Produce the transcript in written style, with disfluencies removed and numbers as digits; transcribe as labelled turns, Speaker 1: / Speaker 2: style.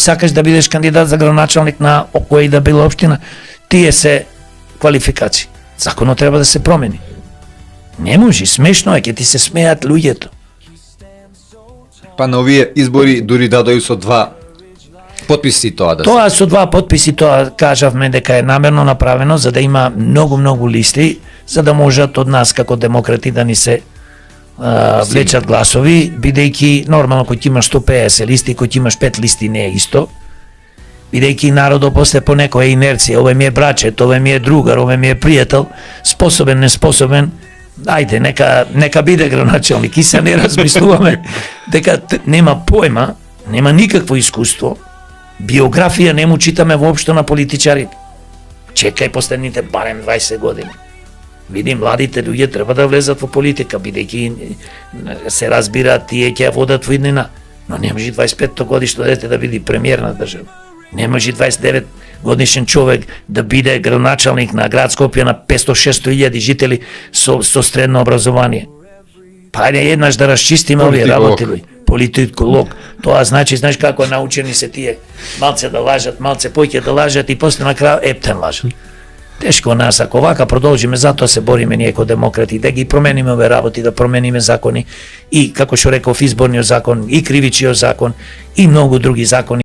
Speaker 1: сакаш да бидеш кандидат за градоначалник на која и да била општина, тие се квалификации. Законот треба да се промени. Не може, смешно е, ќе ти се смеат луѓето.
Speaker 2: Па на овие избори дури дадој со 2 потписи тоа да се.
Speaker 1: Тоа со 2 потписи, тоа кажавме дека е намерно направено за да има многу листи, за да можат од нас како демократи да ни се влечат гласови, бидејќи нормално кој ти имаш 150 листи, кој ти имаш 5 листи не е исто. Бидејќи народот после по некоја инерција, овој ми е брачет, овој ми е другар, овој ми е пријател, способен, неспособен, ајде, нека биде градоначалник, и се не размислуваме дека нема појма, нема никакво искуство, биографија не му читаме воопшто на политичарите. Чекај последните барем 20 години. Види, младите луѓе треба да влезат во политика, бидејќи се разбираат, тие ќе водат во иднина, но не може 25-то годишно дете да биде премиер на држава. Не може 29 годишен човек да биде градоначалник на град Скопје на 500-600 илјади жители со средно образование. Па ајде еднаш да расчистиме овие работи. Политиколог. Тоа значи, знаеш како научени се тие, малце да лажат, малце поќе да лажат и после на крај ептен лажат. Тешко нас, ако вака продолжиме, затоа се бориме ние како демократи, да ги промениме овие работи, да промениме закони и, како што реков, изборниот закон, и кривичниот закон, и многу други закони.